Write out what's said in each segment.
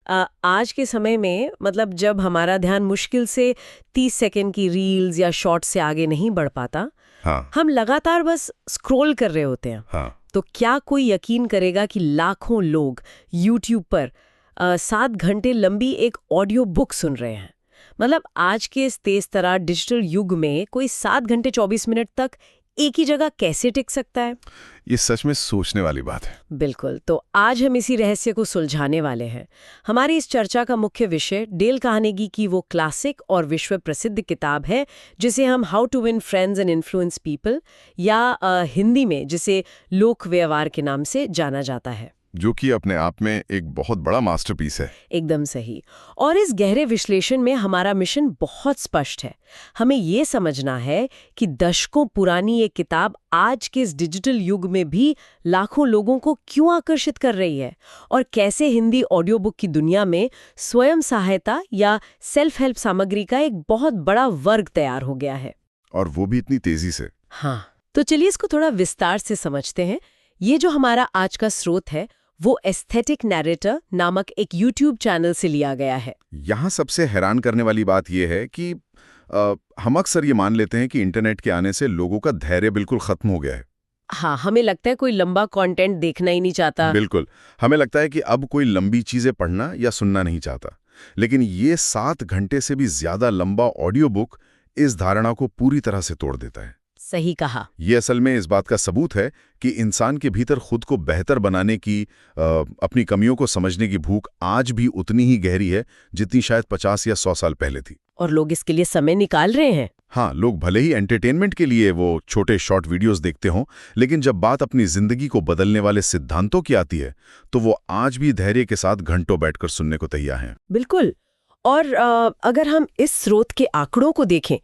आज के समय में मतलब जब हमारा ध्यान मुश्किल से 30 सेकंड की रील्स या शॉर्ट्स से आगे नहीं बढ़ पाता, हाँ, हम लगातार बस स्क्रॉल कर रहे होते हैं। हाँ, तो क्या कोई यकीन करेगा कि लाखों लोग YouTube पर 7 घंटे लंबी एक ऑडियो बुक सुन रहे हैं। मतलब आज के इस तेज तरार डिजिटल युग में कोई 7 घंटे 24 मिनट तक एक ही जगह कैसे टिक सकता है? ये सच में सोचने वाली बात है। बिल्कुल। तो आज हम इसी रहस्य को सुलझाने वाले हैं। हमारी इस चर्चा का मुख्य विषय डेल कार्नेगी की वो क्लासिक और विश्व प्रसिद्ध किताब है जिसे हम how to win friends and influence people या हिंदी में जिसे लोक व्यवहार के नाम से जाना जाता है, जो कि अपने आप में एक बहुत बड़ा मास्टरपीस है। एकदम सही। और इस गहरे विश्लेषण में हमारा मिशन बहुत स्पष्ट है। हमें ये समझना है कि दशकों पुरानी ये किताब आज के इस डिजिटल युग में भी लाखों लोगों को क्यों आकर्षित कर रही है और कैसे हिंदी ऑडियो बुक की दुनिया में स्वयं सहायता या सेल्फ हेल्प सामग्री का एक बहुत बड़ा वर्ग तैयार हो गया है। और वो भी इतनी तेजी से। हाँ, तो चलिए इसको थोड़ा विस्तार से समझते हैं। ये जो हमारा आज का स्रोत है वो एस्थेटिक नैरेटर नामक एक YouTube चैनल से लिया गया है। यहाँ सबसे हैरान करने वाली बात यह है कि हम अक्सर ये मान लेते हैं कि इंटरनेट के आने से लोगों का धैर्य बिल्कुल खत्म हो गया है। हाँ, हमें लगता है कोई लंबा कंटेंट देखना ही नहीं चाहता। बिल्कुल, हमें लगता है कि अब कोई लंबी चीजें पढ़ना या सुनना नहीं चाहता। लेकिन ये 7 घंटे से भी ज्यादा लंबा ऑडियो बुक इस धारणा को पूरी तरह से तोड़ देता है। सही कहा। ये असल में इस बात का सबूत है कि इंसान के भीतर खुद को बेहतर बनाने की, अपनी कमियों को समझने की भूख आज भी उतनी ही गहरी है जितनी शायद 50 या 100 साल पहले थी। और लोग इसके लिए समय निकाल रहे हैं। हाँ, लोग भले ही एंटरटेनमेंट के लिए वो छोटे शॉर्ट वीडियोस देखते हों, लेकिन जब बात अपनी जिंदगी को बदलने वाले सिद्धांतों की आती है तो वो आज भी धैर्य के साथ घंटों बैठकर सुनने को तैयार हैं। बिल्कुल। और अगर हम इस स्रोत के आंकड़ों को देखें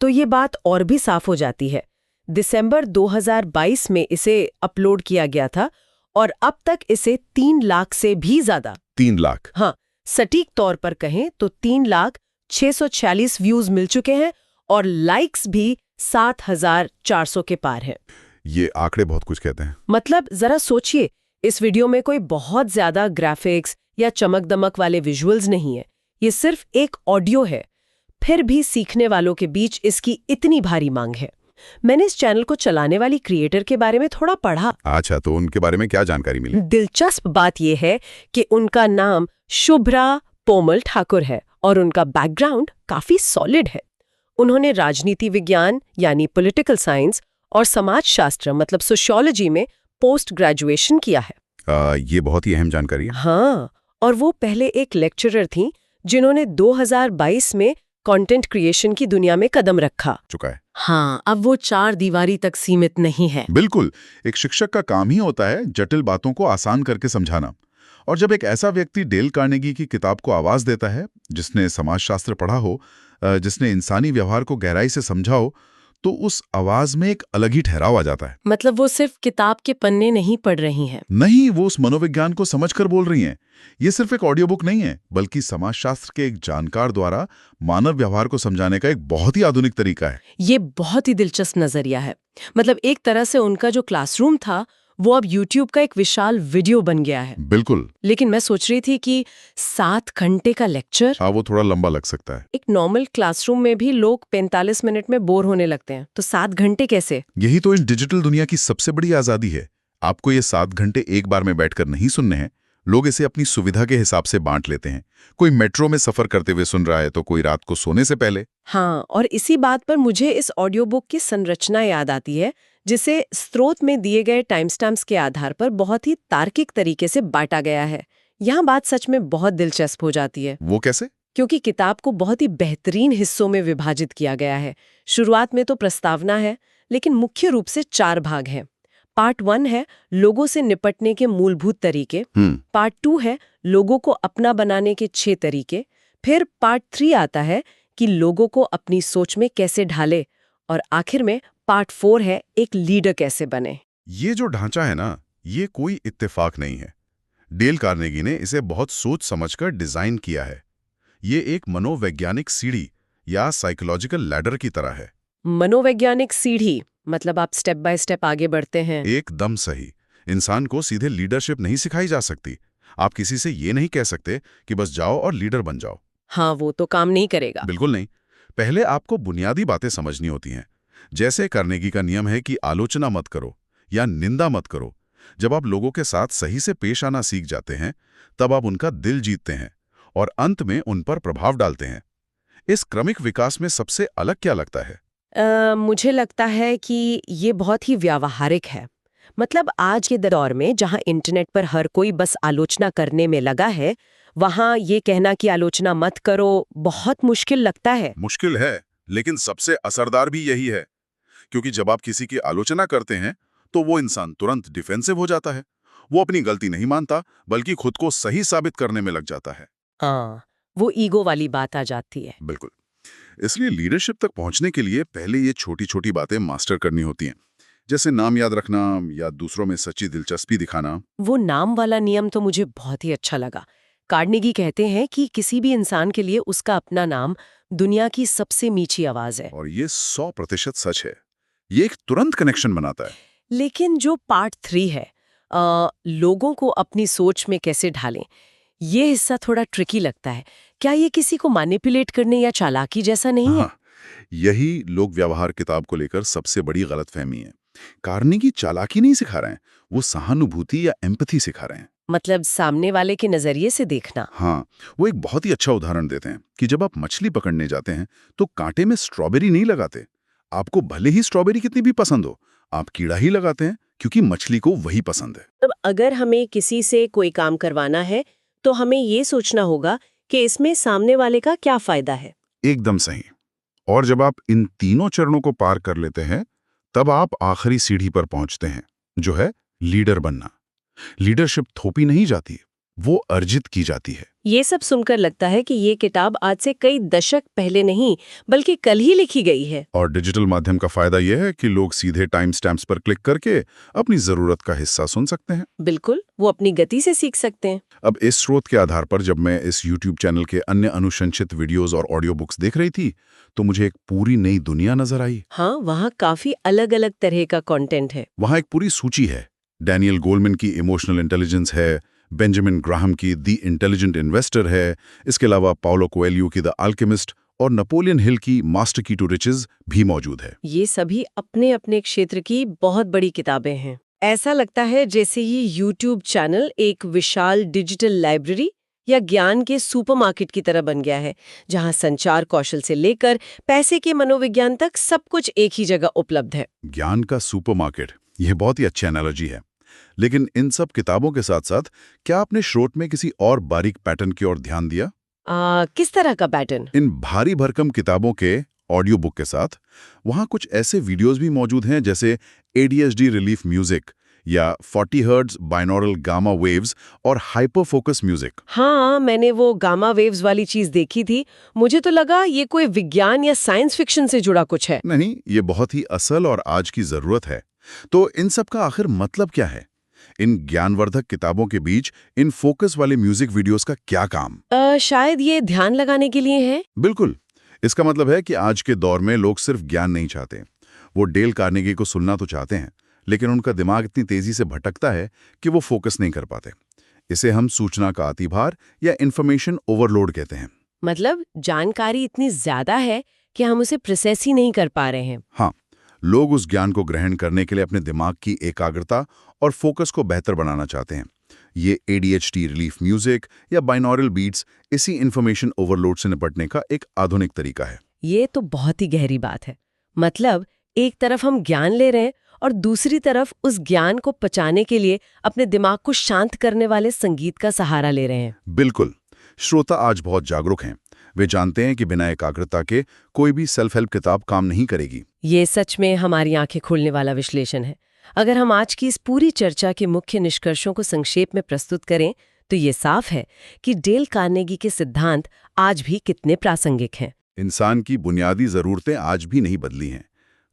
तो ये बात और भी साफ हो जाती है। दिसंबर 2022 में इसे अपलोड किया गया था और अब तक इसे 3 लाख से भी ज्यादा 3 लाख, हाँ, सटीक तौर पर कहें तो 3,646 व्यूज मिल चुके हैं और लाइक्स भी 7,400 के पार हैं। ये आंकड़े बहुत कुछ कहते हैं। मतलब जरा सोचिए, इस वीडियो में कोई बहुत ज्यादा ग्राफिक्स या चमक दमक वाले विजुअल्स नहीं है, ये सिर्फ एक ऑडियो है। फिर भी सीखने वालों के बीच इसकी इतनी भारी मांग है। मैंने इस चैनल को चलाने वाली क्रिएटर के बारे में थोड़ा पढ़ा। अच्छा, तो उनके बारे में क्या जानकारी मिली? दिलचस्प बात यह है कि उनका नाम शुभ्रा पोमल ठाकुर है और उनका बैकग्राउंड काफी सॉलिड है। उन्होंने राजनीति विज्ञान यानी पॉलिटिकल साइंस और समाजशास्त्र मतलब सोशियोलॉजी में पोस्ट ग्रेजुएशन किया है। ये बहुत ही अहम जानकारी है। हाँ, और वो पहले एक लेक्चरर थी जिन्होंने 2022 में कंटेंट क्रिएशन की दुनिया में कदम रखा चुका है। हाँ, अब वो 4 दीवारी तक सीमित नहीं है। बिल्कुल, एक शिक्षक का काम ही होता है जटिल बातों को आसान करके समझाना। और जब एक ऐसा व्यक्ति डेल कार्नेगी की किताब को आवाज देता है, जिसने समाजशास्त्र पढ़ा हो, जिसने इंसानी व्यवहार को गहराई से समझा हो, तो उस आवाज में एक अलग ही ठहराव आ जाता है। मतलब वो सिर्फ किताब के पन्ने नहीं पढ़ रही हैं। नहीं, वो उस मनोविज्ञान को समझकर बोल रही हैं। ये सिर्फ एक ऑडियो बुक नहीं है, बल्कि समाजशास्त्र के एक जानकार द्वारा मानव व्यवहार को समझाने का एक बहुत ही आधुनिक तरीका है। ये बहुत ही दिलचस्प नजरिया है। मतलब एक तरह से उनका जो क्लासरूम था वो अब YouTube का एक विशाल वीडियो बन गया है। बिल्कुल। लेकिन मैं सोच रही थी कि 7 घंटे का लेक्चर, हाँ, वो थोड़ा लंबा लग सकता है। एक नॉर्मल क्लासरूम में भी लोग 45 मिनट में बोर होने लगते हैं, तो 7 घंटे कैसे? यही तो इस डिजिटल दुनिया की सबसे बड़ी आजादी है। आपको ये 7 घंटे एक बार में बैठकर नहीं सुनने हैं। लोग इसे अपनी सुविधा के हिसाब से बांट लेते हैं। कोई मेट्रो में सफर करते हुए सुन रहा है तो कोई रात को सोने से पहले। हाँ, और इसी बात पर मुझे इस ऑडियो बुक की संरचना याद आती है, जिसे स्रोत में दिए गए टाइम स्टैम्प्स के आधार पर बहुत ही तार्किक तरीके से बांटा गया है। यहाँ बात सच में बहुत दिलचस्प हो जाती है। वो कैसे? क्योंकि किताब को बहुत ही बेहतरीन हिस्सों में विभाजित किया गया है। शुरुआत में तो प्रस्तावना है, लेकिन मुख्य रूप से 4 भाग हैं। पार्ट 1 है लोगों से निपटने के मूलभूत तरीके। पार्ट 2 है लोगों को अपना बनाने के 6 तरीके। फिर पार्ट 3 आता है कि लोगों को अपनी सोच में कैसे ढाले, और आखिर में पार्ट 4 है एक लीडर कैसे बने। ये जो ढांचा है ना, ये कोई इत्तेफाक नहीं है। डेल कार्नेगी ने इसे बहुत सोच समझकर डिजाइन किया है। ये एक मनोवैज्ञानिक सीढ़ी या साइकोलॉजिकल लैडर की तरह है। मनोवैज्ञानिक सीढ़ी मतलब आप स्टेप बाय स्टेप आगे बढ़ते हैं। एकदम सही। इंसान को सीधे लीडरशिप नहीं सिखाई जा सकती। आप किसी से ये नहीं कह सकते कि बस जाओ और लीडर बन जाओ। हाँ, वो तो काम नहीं करेगा। बिल्कुल नहीं। पहले आपको बुनियादी बातें समझनी होती हैं। जैसे कार्नेगी का नियम है कि आलोचना मत करो या निंदा मत करो। जब आप लोगों के साथ सही से पेश आना सीख जाते हैं, तब आप उनका दिल जीतते हैं और अंत में उन पर प्रभाव डालते हैं। इस क्रमिक विकास में सबसे अलग क्या लगता है? मुझे लगता है कि ये बहुत ही व्यावहारिक है। मतलब आज के दौर में जहाँ इंटरनेट पर हर कोई बस आलोचना करने में लगा है, वहाँ ये कहना कि आलोचना मत करो बहुत मुश्किल लगता है। मुश्किल है, लेकिन सबसे असरदार भी यही है। क्योंकि जब आप किसी की आलोचना करते हैं, तो वो इंसान तुरंत डिफेंसिव हो जाता है। वो अपनी गलती नहीं मानता, बल्कि खुद को सही साबित करने में लग जाता है। हाँ, वो ईगो वाली बात आ जाती है। बिल्कुल। इसलिए लीडरशिप तक पहुंचने के लिए पहले ये छोटी-छोटी बातें मास्टर करनी होती हैं। जैसे नाम याद रखना या दूसरों में सच्ची दिलचस्पी दिखाना। वो नाम वाला नियम तो मुझे बहुत ही अच्छा लगा। कार्नेगी कहते हैं कि किसी भी इंसान के लिए उसका अपना नाम दुनिया की सबसे मीठी आवाज है। और ये 100% सच है। ये एक तुरंत कनेक्शन बनाता है। लेकिन जो पार्ट 3 है, लोगों को अपनी सोच में कैसे ढालें, ये हिस्सा थोड़ा ट्रिकी लगता है। क्या ये किसी को मैनिपुलेट करने या चालाकी जैसा नहीं है? हाँ, यही लोक व्यवहार किताब को लेकर सबसे बड़ी गलतफहमी है। कार्नेगी चालाकी नहीं सिखा रहे हैं, वो सहानुभूति या एम्पैथी सिखा रहे हैं। मतलब सामने वाले के नजरिए से देखना। हाँ, वो एक बहुत ही अच्छा उदाहरण देते हैं कि जब आप मछली पकड़ने जाते हैं, तो कांटे में स्ट्रॉबेरी नहीं लगाते। आपको भले ही स्ट्रॉबेरी कितनी भी पसंद हो, आप कीड़ा ही लगाते हैं, क्योंकि मछली को वही पसंद है। तब अगर हमें किसी से कोई काम करवाना है, तो हमें ये सोचना होगा कि इसमें सामने वाले का क्या फायदा है। एकदम सही। और जब आप इन तीनों चरणों को पार कर लेते हैं, तब आप आखिरी सीढ़ी पर पहुंचते हैं, जो है लीडर बनना। लीडरशिप थोपी नहीं जाती, वो अर्जित की जाती है। ये सब सुनकर लगता है कि ये किताब आज से कई दशक पहले नहीं, बल्कि कल ही लिखी गई है। और डिजिटल माध्यम का फायदा यह है कि लोग सीधे टाइम स्टैम्प्स पर क्लिक करके अपनी जरूरत का हिस्सा सुन सकते हैं। बिल्कुल, वो अपनी गति से सीख सकते हैं। अब इस स्रोत के आधार पर जब मैं इस YouTube चैनल के अन्य अनुशंसित वीडियोस और ऑडियो बुक्स देख रही थी, तो मुझे एक पूरी नई दुनिया नजर आई। हाँ, वहाँ काफी अलग-अलग तरह का कंटेंट है। वहाँ एक पूरी सूची है। डैनियल गोलमैन की इमोशनल इंटेलिजेंस है, बेंजामिन ग्राहम की द इंटेलिजेंट इन्वेस्टर है, इसके अलावा पाउलो कोएल्हो की द अल्केमिस्ट और नेपोलियन हिल की मास्टर की टू रिचेज भी मौजूद है। ये सभी अपने-अपने क्षेत्र की बहुत बड़ी किताबें हैं। ऐसा लगता है जैसे ये YouTube चैनल एक विशाल डिजिटल लाइब्रेरी या ज्ञान के सुपरमार्केट की तरह बन गया है, जहाँ संचार कौशल से लेकर पैसे के मनोविज्ञान तक सब कुछ एक ही जगह उपलब्ध है। ज्ञान का सुपरमार्केट, यह बहुत ही अच्छी एनालॉजी है। लेकिन इन सब किताबों के साथ साथ क्या आपने स्रोत में किसी और बारीक पैटर्न की ओर ध्यान दिया? किस तरह का पैटर्न? इन भारी भरकम किताबों के ऑडियो बुक के साथ वहाँ कुछ ऐसे वीडियोस भी मौजूद हैं, जैसे ADHD रिलीफ म्यूजिक या 40 हर्ट्ज बाइनॉरल गामा वेव्स और हाइपर फोकस म्यूजिक। हाँ, मैंने वो गामा वेव्स वाली चीज देखी थी। मुझे तो लगा ये कोई विज्ञान या साइंस फिक्शन से जुड़ा कुछ है। नहीं, ये बहुत ही असल और आज की जरूरत है। तो इन सब का आखिर मतलब क्या है? इन ज्ञानवर्धक किताबों के बीच इन फोकस वाले म्यूजिक वीडियोस का क्या काम? शायद ये ध्यान लगाने के लिए है। बिल्कुल। इसका मतलब है कि आज के दौर में लोग सिर्फ ज्ञान नहीं चाहते, वो डेल कार्नेगी को सुनना तो चाहते हैं, लेकिन उनका दिमाग इतनी तेजी से भटकता है कि वो फोकस नहीं कर पाते। इसे हम सूचना का अतिभार या इंफॉर्मेशन ओवरलोड कहते हैं। मतलब जानकारी इतनी ज्यादा है कि हम उसे प्रोसेस ही नहीं कर पा रहे हैं। हाँ, लोग उस ज्ञान को ग्रहण करने के लिए अपने दिमाग की एकाग्रता और फोकस को बेहतर बनाना चाहते हैं। ये ADHD रिलीफ म्यूजिक या बाइनॉरल बीट्स इसी इंफॉर्मेशन ओवरलोड से निपटने का एक आधुनिक तरीका है। ये तो बहुत ही गहरी बात है। मतलब एक तरफ हम ज्ञान ले रहे हैं और दूसरी तरफ उस ज्ञान को पचाने के लिए अपने दिमाग को शांत करने वाले संगीत का सहारा ले रहे हैं। बिल्कुल। श्रोता आज बहुत जागरूक हैं। वे जानते हैं कि बिना एकाग्रता के कोई भी सेल्फ हेल्प किताब काम नहीं करेगी। ये सच में हमारी आंखें खोलने वाला विश्लेषण है। अगर हम आज की इस पूरी चर्चा के मुख्य निष्कर्षों को संक्षेप में प्रस्तुत करें, तो ये साफ है कि डेल कार्नेगी के सिद्धांत आज भी कितने प्रासंगिक हैं। इंसान की बुनियादी जरूरतें आज भी नहीं बदली हैं।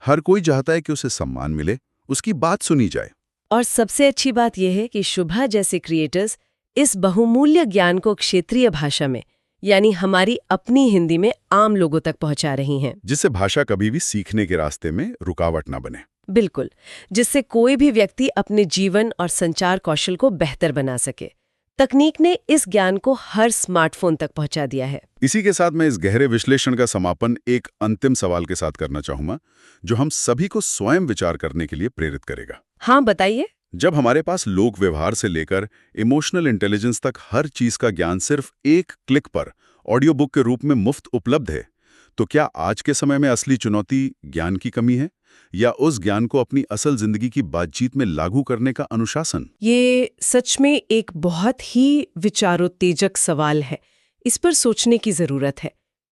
हर कोई चाहता है कि उसे सम्मान मिले, उसकी बात सुनी जाए। और सबसे अच्छी बात यह है कि शुभा जैसे क्रिएटर्स इस बहुमूल्य ज्ञान को क्षेत्रीय भाषा में, यानी हमारी अपनी हिंदी में आम लोगों तक पहुंचा रही हैं, जिससे भाषा कभी भी सीखने के रास्ते में रुकावट ना बने। बिल्कुल, जिससे कोई भी व्यक्ति अपने जीवन और संचार कौशल को बेहतर बना सके। तकनीक ने इस ज्ञान को हर स्मार्टफोन तक पहुंचा दिया है। इसी के साथ मैं इस गहरे विश्लेषण का समापन एक अंतिम सवाल के साथ करना चाहूंगा, जो हम सभी को स्वयं विचार करने के लिए प्रेरित करेगा। हाँ, बताइए। जब हमारे पास लोक व्यवहार से लेकर इमोशनल इंटेलिजेंस तक हर चीज का ज्ञान सिर्फ एक क्लिक पर ऑडियो बुक के रूप में मुफ्त उपलब्ध है, तो क्या आज के समय में असली चुनौती ज्ञान की कमी है या उस ज्ञान को अपनी असल जिंदगी की बातचीत में लागू करने का अनुशासन? ये सच में एक बहुत ही विचारोत्तेजक सवाल है। इस पर सोचने की जरूरत है।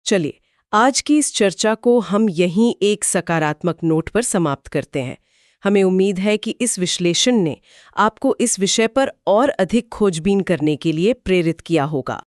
चलिए, आज की इस चर्चा को हम यहीं एक सकारात्मक नोट पर समाप्त करते हैं। हमें उम्मीद है कि इस विश्लेषण ने आपको इस विषय पर और अधिक खोजबीन करने के लिए प्रेरित किया होगा।